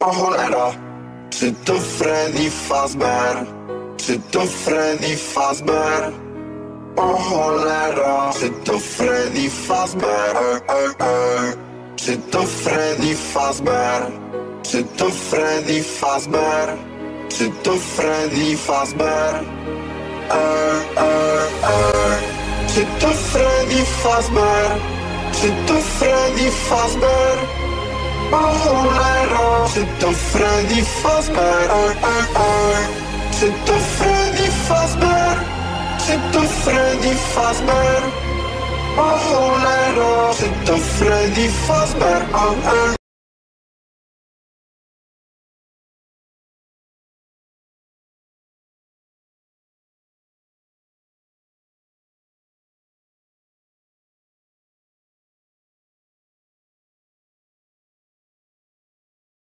O cholera, czy to Freddy Fazbear? Czy to Freddy Fazbear? O cholera, czy to Freddy Fazbear? Czy to Freddy Fazbear? Czy to Freddy Fazbear? Czy to Freddy Fazbear? Czy to Freddy Fazbear? Czy to Freddy Fazbear? O cholera, czy to Freddy Fazbear? Czy to Freddy Fazbear? Czy to Freddy Fazbear? O cholera, czy to Freddy Fazbear?